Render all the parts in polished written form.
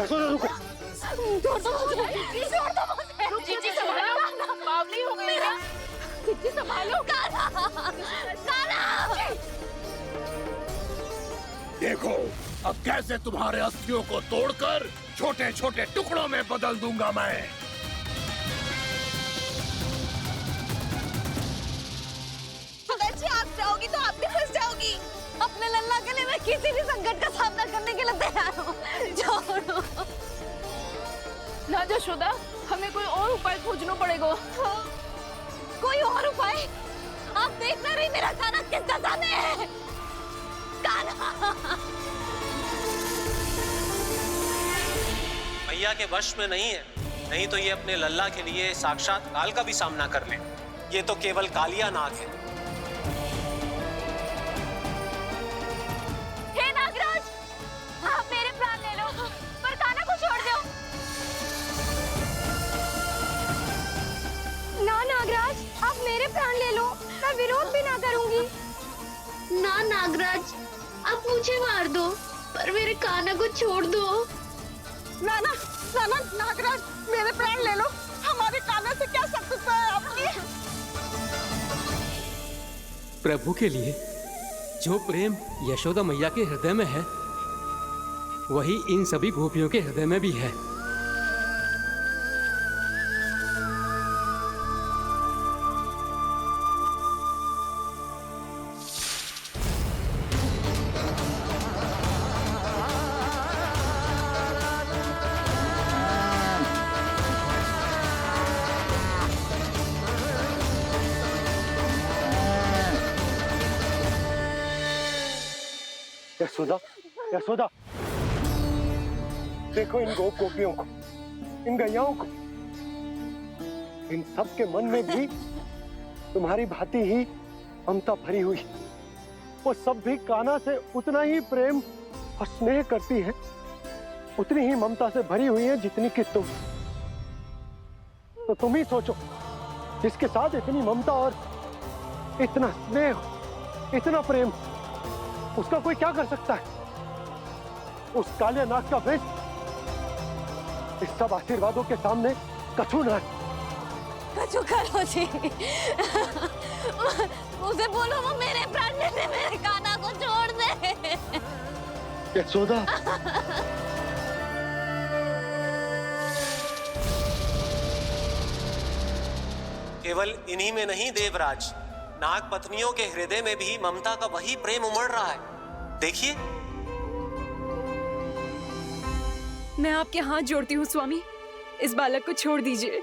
यशोदा रुको। छोड़ दो मुझे, छोड़ दो मुझे। जीजी संभालो, बावली हो गई क्या? जीजी संभालो। कान्हा, कान्हा। देखो अब कैसे तुम्हारे अस्थियों को तोड़कर छोटे छोटे टुकड़ों में बदल दूंगा मैं। सुदर्शी, आप जाओगी तो आप भी फंस जाओगी। अपने लल्ला के लिए मैं किसी भी संकट का सामना करने के लिए तैयार हूँ। छोड़ो ना यशोदा, हमें कोई और उपाय खोजना पड़ेगा। कोई और उपाय? आप देख ना रही मेरा कान्हा किस दशा में है। कान्हा मैया के वश में नहीं है, नहीं तो ये अपने लल्ला के लिए साक्षात काल का भी सामना कर ले। ये तो केवल कालिया नाग है। हे नागराज, आप मेरे प्राण ले लो पर कान्हा को छोड़ दो। ना नागराज, आप मेरे प्राण ले लो, मैं विरोध भी ना करूंगी। ना नागराज, आप मुझे मार दो पर मेरे कान्हा को छोड़ दो। ना ना ना ना नागराज, मेरे प्राण ले लो, हमारे कान्हा से क्या शत्रुता है आपकी? प्रभु के लिए जो प्रेम यशोदा मैया के हृदय में है, वही इन सभी गोपियों के हृदय में भी है। यशोदा, यशोदा, देखो इन गोपियों को, इन गैयाओं को। इन सब के मन में भी तुम्हारी भांति ही ममता भरी हुई। वो सब भी कान्हा से उतना ही प्रेम और स्नेह करती है, उतनी ही ममता से भरी हुई है जितनी कि तुम। तो तुम ही सोचो, जिसके साथ इतनी ममता और इतना स्नेह, इतना प्रेम, उसका कोई क्या कर सकता है? उस काले नाग का वेश इस सब आशीर्वादों के सामने कछु न है। कछु करो जी। उसे बोलो वो मेरे प्राण ले ले, मेरे कान्हा को छोड़ दे। यशोदा, केवल इन्हीं में नहीं देवराज, नाग पत्नियों के हृदय में भी ममता का वही प्रेम उमड़ रहा है। देखिए। मैं आपके हाथ जोड़ती हूँ स्वामी, इस बालक को छोड़ दीजिए।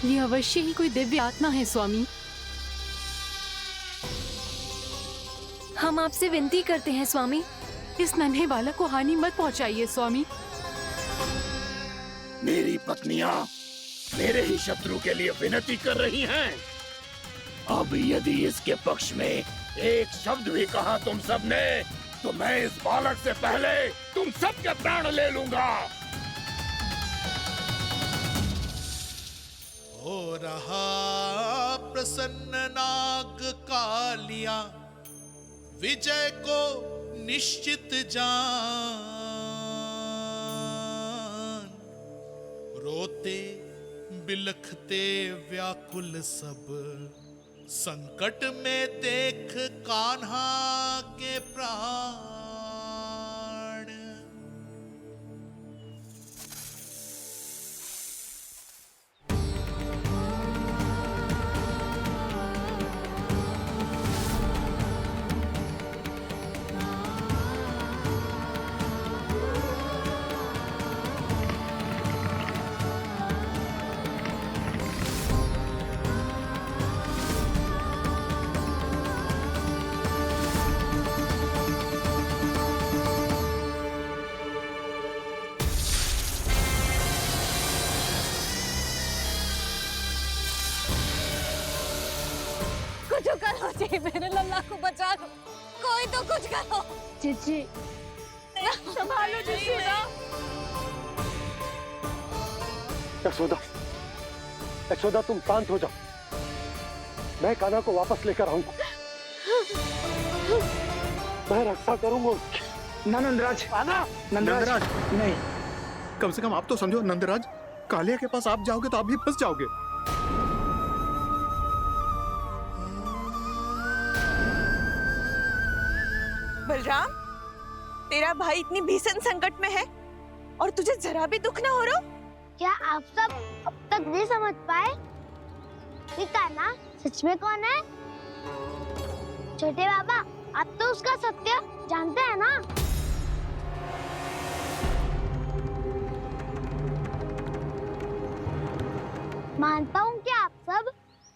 ये अवश्य ही कोई दिव्य आत्मा है स्वामी। हम आपसे विनती करते हैं स्वामी, इस नन्हे बालक को हानि मत पहुंचाइए स्वामी। मेरी पत्नियां मेरे ही शत्रु के लिए विनती कर रही हैं। अब यदि इसके पक्ष में एक शब्द भी कहा तुम सबने, तो मैं इस बालक से पहले तुम सबके प्राण ले लूंगा। हो रहा प्रसन्न नाग कालिया, विजय को निश्चित जान। रोते बिलखते व्याकुल सब, संकट में देख कान्हा के प्राण। कुछ करो जी, मेरे लल्ला को बचा लो, कोई तो कुछ करो। जीजी, संभालो यशोदा। यशोदा, यशोदा तुम शांत हो जाओ, मैं कान्हा को वापस लेकर आऊंगा। मैं रक्षा करूंगा उसकी। ना नंदराज। नंदराज नहीं। कम से कम आप तो समझो नंदराज, कालिया के पास आप जाओगे तो आप भी फंस जाओगे। बलराम, तेरा भाई इतनी भीषण संकट में है और तुझे जरा भी दुख ना हो रहा? क्या आप सब अब तक नहीं समझ पाए कि कान्हा सच में कौन है? छोटे बाबा, आप तो उसका सत्य जानते हैं ना? मानता हूँ कि आप सब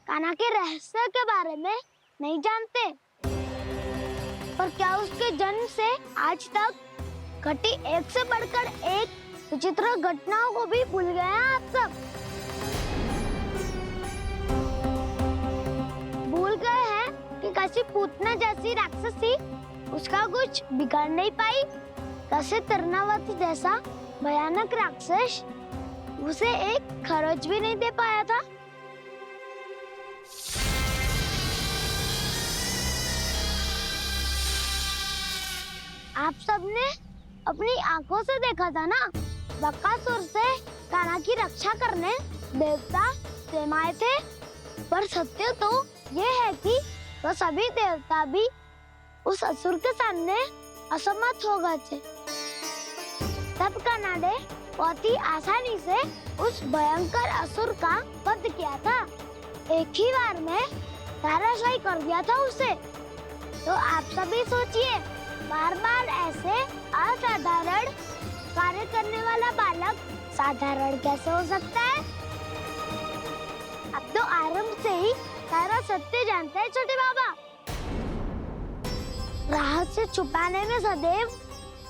कान्हा के रहस्य के बारे में नहीं जानते, पर क्या उसके जन्म से आज तक घटी एक से बढ़कर एक विचित्र घटनाओं को भी भूल गए हैं आप सब? भूल गए हैं कि कैसी पूतना जैसी राक्षसी उसका कुछ बिगाड़ नहीं पाई, कैसे तरनावती जैसा भयानक राक्षस उसे एक खरोच भी नहीं दे पाया था। आप सबने अपनी आंखों से देखा था ना, बकासुर से कान्हा की रक्षा करने देवता स्वयं आए थे। पर सत्य तो ये है कि वो सभी देवता भी उस असुर के सामने असमर्थ हो गए थे। तब कान्हा ने बहुत ही आसानी से उस भयंकर असुर का वध किया था। एक ही बार में धराशायी कर दिया था उसे। तो आप सभी सोचिए, बार बार ऐसे असाधारण कार्य करने वाला बालक साधारण कैसे हो सकता है? अब तो आरंभ से ही सारा सत्य जानते हैं छोटे बाबा। रहस्य छुपाने में सदैव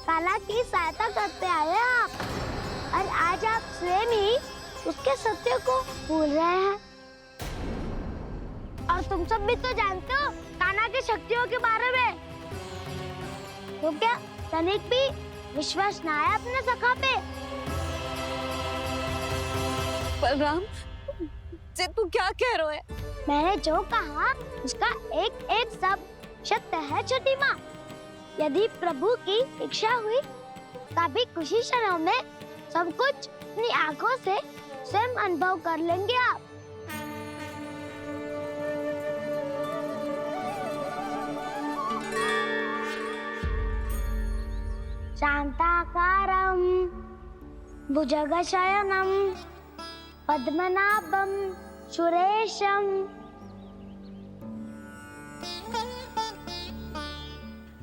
कान्हा की सहायता करते आए हैं आप, और आज आप स्वयं ही उसके सत्य को भूल रहे हैं। और तुम सब भी तो जानते हो कान्हा की शक्तियों के बारे में। तो क्या तनिक भी विश्वास ना है अपने सखा पे? बलराम, जे तू क्या कह रहा है? मैंने जो कहा उसका एक एक शब्द सत्य है छोटी माँ। यदि प्रभु की इच्छा हुई तभी कुछ ही क्षणों में सब कुछ अपनी आंखों से स्वयं अनुभव कर लेंगे आप। शांताकारं भुजगशयनं पद्मनाभं सुरेशं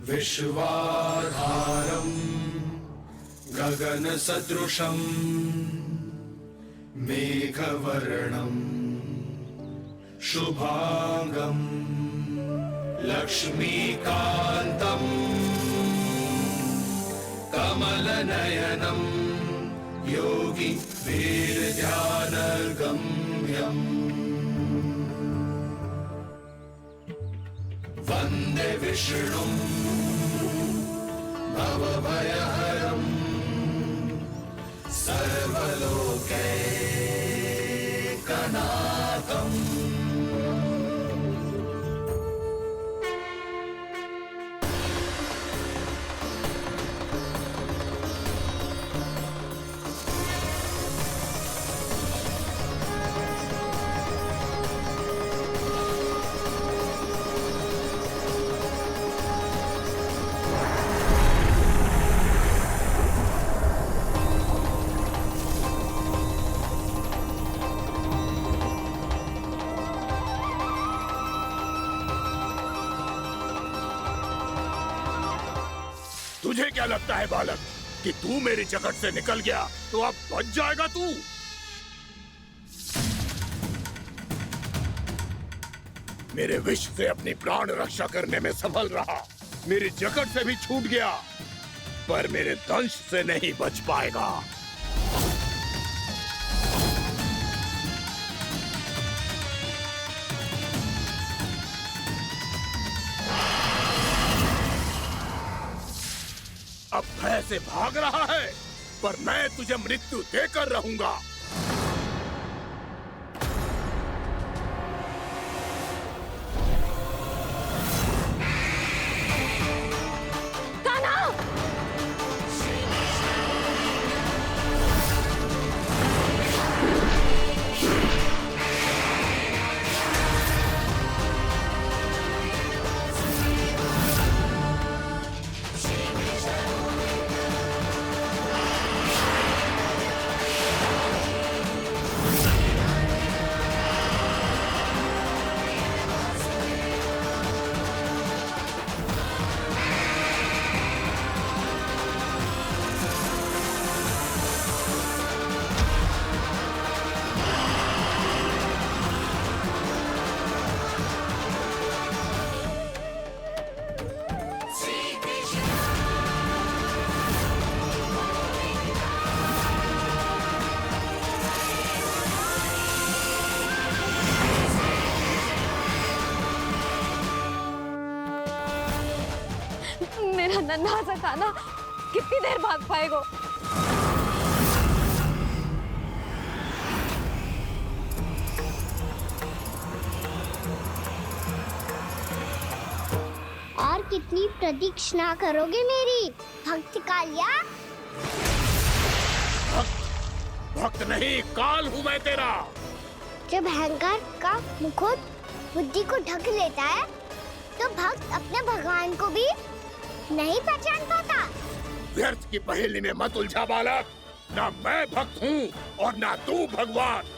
विश्वाधारं गगनसदृशं मेघवर्णं शुभांगं लक्ष्मीकान्तं कमलनयनं योगी वीरध्यानगम्यं वन्दे विष्णुं भवभयहरं सर्वलोकैकनाथम्। तुझे क्या लगता है बालक कि तू मेरी जकड़ से निकल गया तो अब बच जाएगा तू? मेरे विष से अपनी प्राण रक्षा करने में सफल रहा, मेरी जकड़ से भी छूट गया, पर मेरे दंश से नहीं बच पाएगा। अब भय से भाग रहा है, पर मैं तुझे मृत्यु देकर रहूंगा। कान्हा! मेरा नन्हा सा कान्हा कितनी देर भाग पाएगा? और कितनी प्रतीक्षा करोगे मेरी भक्त कालिया? भक्त नहीं, काल हूँ मैं तेरा। जब अहंकार का मुकुट बुद्धि को ढक लेता है तो भक्त अपने भगवान को भी नहीं पहचान पाता। व्यर्थ की पहेली में मत उलझा बालक। ना मैं भक्त हूँ और ना तू भगवान।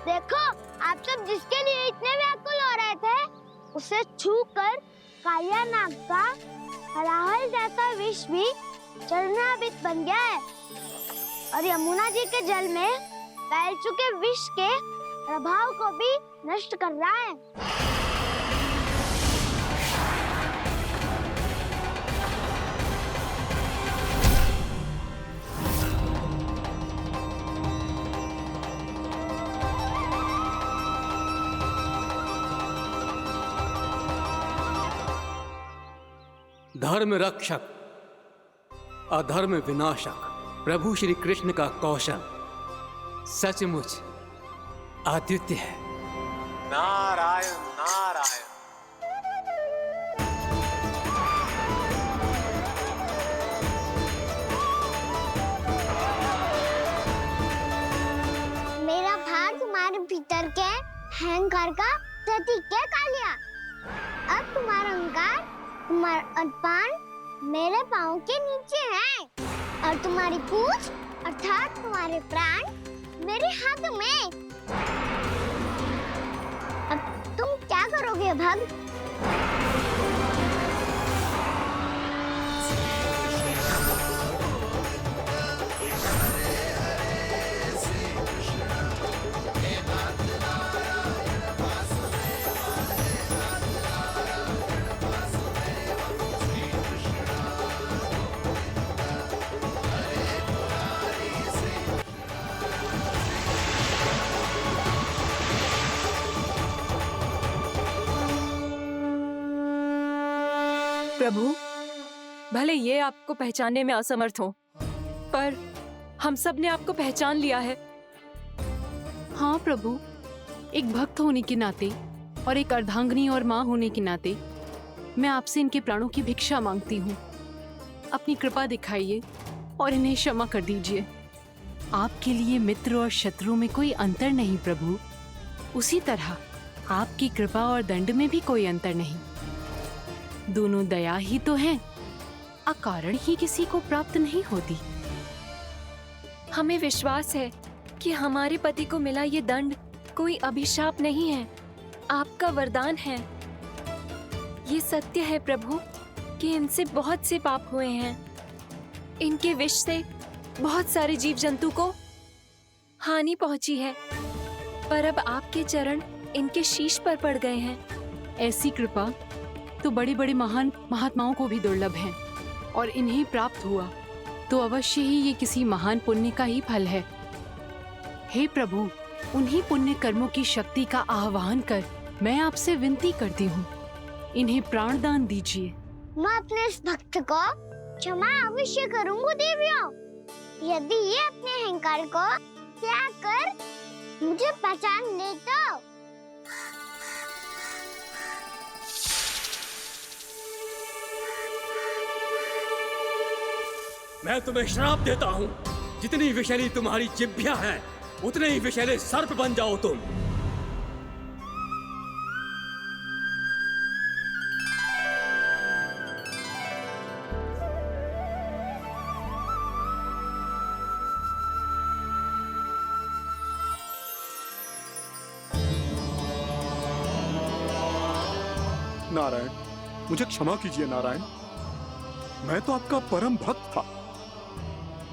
देखो, आप सब जिसके लिए इतने व्याकुल हो रहे थे, उसे छूकर कालिया नाग का हलाहल जैसा विष भी चरणामृत बन गया है और यमुना जी के जल में फैल चुके विष के प्रभाव को भी नष्ट कर रहा है। धर्म रक्षक अधर्म विनाशक प्रभु श्री कृष्ण का कौशल सचमुच अद्वितीय है। नारायण नारायण। मेरा भाग तुम्हारे भीतर के अहंकार का प्रतीक है कालिया। अब तुम्हारा अहंकार, तुम्हारा अनपान मेरे पाँव के नीचे है और तुम्हारी पूंछ अर्थात तुम्हारे प्राण मेरे हाथ में। अब तुम क्या करोगे भक्त? प्रभु, भले ये आपको पहचानने में असमर्थ हो, पर हम सब ने आपको पहचान लिया है। हाँ प्रभु, एक भक्त होने के नाते और एक अर्धांगिनी और माँ होने के नाते मैं आपसे इनके प्राणों की भिक्षा मांगती हूँ। अपनी कृपा दिखाइए और इन्हें क्षमा कर दीजिए। आपके लिए मित्र और शत्रु में कोई अंतर नहीं प्रभु। उसी तरह आपकी कृपा और दंड में भी कोई अंतर नहीं। दोनों दया ही तो हैं, अकारण ही किसी को प्राप्त नहीं होती। हमें विश्वास है कि हमारे पति को मिला ये दंड कोई अभिशाप नहीं है, आपका वरदान है। ये सत्य है प्रभु कि इनसे बहुत से पाप हुए हैं। इनके विष से बहुत सारे जीव जंतु को हानि पहुंची है, पर अब आपके चरण इनके शीश पर पड़ गए हैं। ऐसी कृपा तो बड़े बड़े महान महात्माओं को भी दुर्लभ है, और इन्हें प्राप्त हुआ तो अवश्य ही ये किसी महान पुण्य का ही फल है। हे प्रभु, उन्हीं पुण्य कर्मों की शक्ति का आह्वान कर मैं आपसे विनती करती हूँ, इन्हें प्राण दान दीजिए। मैं अपने इस भक्त को क्षमा अवश्य करूंगा देवियों, यदि ये अपने अहंकार को त्याग कर मुझे पहचान ले तो। मैं तुम्हें श्राप देता हूँ, जितनी विषैली तुम्हारी जिह्वा है उतने ही विषैले सर्प बन जाओ तुम। नारायण, मुझे क्षमा कीजिए नारायण। मैं तो आपका परम भक्त था,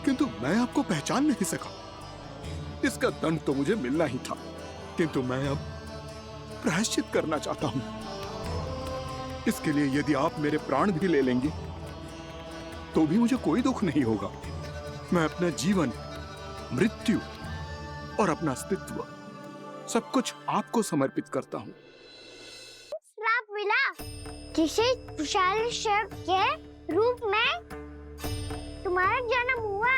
किंतु मैं आपको पहचान नहीं सका। इसका दंड तो मुझे मिलना ही था, किंतु मैं अब प्रायश्चित करना चाहता हूं। इसके लिए यदि आप मेरे प्राण भी ले लेंगे तो भी मुझे कोई दुख नहीं होगा। मैं अपना जीवन, मृत्यु और अपना अस्तित्व सब कुछ आपको समर्पित करता हूं। श्राप मिला, जिसे विशाल सर्प के रूप में तुम्हारा जन्म हुआ,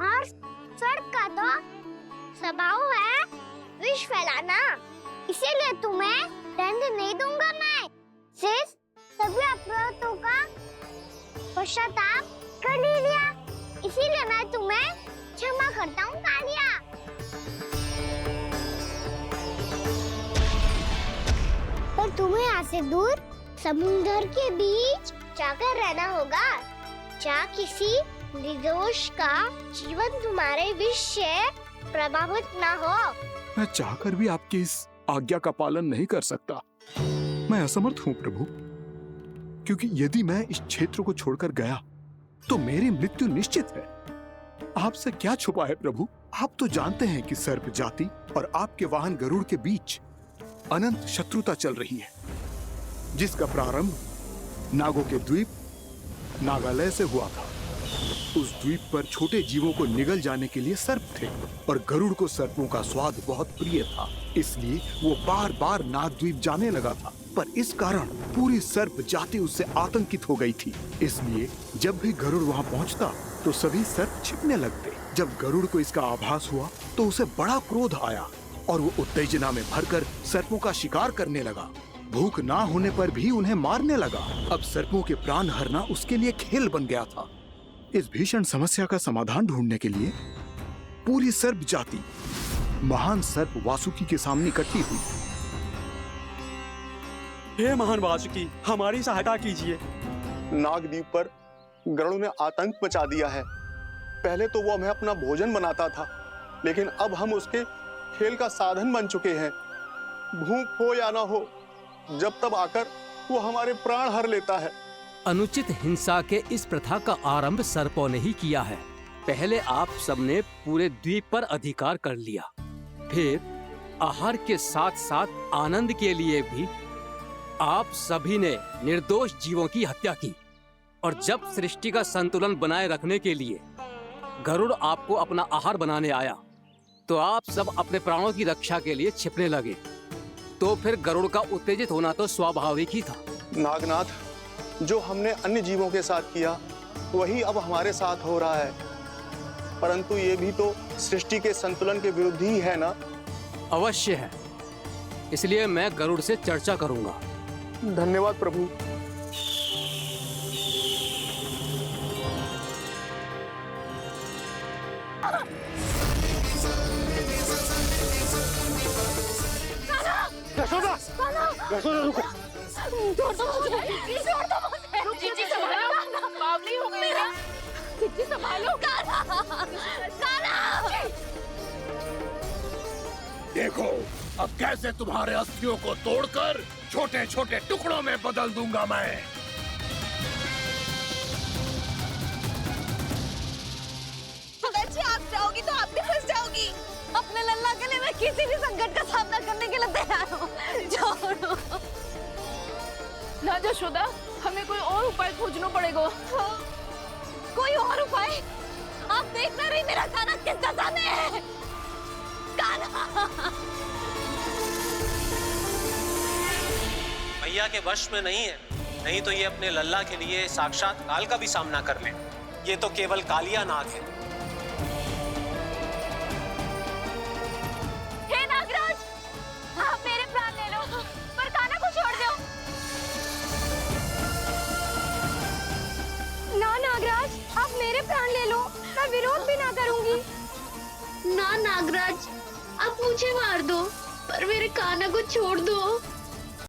और सर्प का तो स्वभाव है विष फैलाना, इसीलिए तुम्हें दंड नहीं दूंगा। मैं सिर्फ सभी अपराधों का पश्चाताप कर लिया, इसीलिए मैं तुम्हें क्षमा करता हूँ कालिया। पर तुम्हें यहाँ से दूर समुद्र के बीच जाकर रहना होगा, जहाँ किसी निर्दोष का जीवन तुम्हारे विष से प्रभावित ना हो। मैं चाहकर भी आपकी इस आज्ञा का पालन नहीं कर सकता। मैं असमर्थ हूँ प्रभु, क्योंकि यदि मैं इस क्षेत्र को छोड़कर गया तो मेरी मृत्यु निश्चित है। आपसे क्या छुपा है प्रभु? आप तो जानते हैं कि सर्प जाति और आपके वाहन गरुड़ के बीच अनंत शत्रुता चल रही है, जिसका प्रारंभ नागों के द्वीप नागालय से हुआ था। उस द्वीप पर छोटे जीवों को निगल जाने के लिए सर्प थे, और गरुड़ को सर्पों का स्वाद बहुत प्रिय था, इसलिए वो बार बार नागद्वीप जाने लगा था। पर इस कारण पूरी सर्प जाति उससे आतंकित हो गई थी, इसलिए जब भी गरुड़ वहाँ पहुँचता तो सभी सर्प छिपने लगते। जब गरुड़ को इसका आभास हुआ तो उसे बड़ा क्रोध आया, और वो उत्तेजना में भरकर सर्पों का शिकार करने लगा। भूख ना होने पर भी उन्हें मारने लगा। अब सर्पों के प्राण हरना उसके लिए खेल बन गया था। इस भीषण समस्या का समाधान ढूंढने के लिए पूरी सर्प जाति महान सर्प वासुकी के सामने इकट्ठी हुई। हे महान वासुकी, हमारी सहायता कीजिए। नागद्वीप पर गरुड़ ने आतंक मचा दिया है। पहले तो वो हमें अपना भोजन बनाता था, लेकिन अब हम उसके खेल का साधन बन चुके हैं। भूख हो या ना हो, जब तब आकर वो हमारे प्राण हर लेता है। अनुचित हिंसा के इस प्रथा का आरंभ सर्पों ने ही किया है। पहले आप सबने पूरे द्वीप पर अधिकार कर लिया, फिर आहार के साथ साथ आनंद के लिए भी आप सभी ने निर्दोष जीवों की हत्या की, और जब सृष्टि का संतुलन बनाए रखने के लिए गरुड़ आपको अपना आहार बनाने आया तो आप सब अपने प्राणों की रक्षा के लिए छिपने लगे। तो फिर गरुड़ का उत्तेजित होना तो स्वाभाविक ही था। नागनाथ, जो हमने अन्य जीवों के साथ किया वही अब हमारे साथ हो रहा है, परंतु ये भी तो सृष्टि के संतुलन के विरुद्ध ही है ना? अवश्य है, इसलिए मैं गरुड़ से चर्चा करूंगा। धन्यवाद प्रभु। यशोदा, यशोदा रुको। छोड़ दो मुझे, छोड़ दो मुझे। जीजी संभालो, बावली हो गई है। जीजी संभालो। कान्हा, कान्हा। देखो अब कैसे तुम्हारे अस्थियों को तोड़कर छोटे छोटे टुकड़ों में बदल दूंगा मैं। जी आप जाओगी तो आप भी फंस जाओगी। अपने लल्ला के लिए मैं किसी भी संकट का सामना करने के लिए तैयार हूँ। छोड़ो ना यशोदा, हमें कोई और उपाय खोजना पड़ेगा। कोई और उपाय? आप देख ना रही मेरा कान्हा किस दशा में है। कान्हा मैया के वश में नहीं है, नहीं तो ये अपने लल्ला के लिए साक्षात काल का भी सामना कर ले। ये तो केवल कालिया नाग है। हे नागराज, आप मेरे प्राण ले लो पर कान्हा को छोड़ दो। ना नागराज, आप मेरे प्राण ले लो, मैं विरोध भी ना करूंगी। ना नागराज, आप मुझे मार दो पर मेरे कान्हा को छोड़ दो।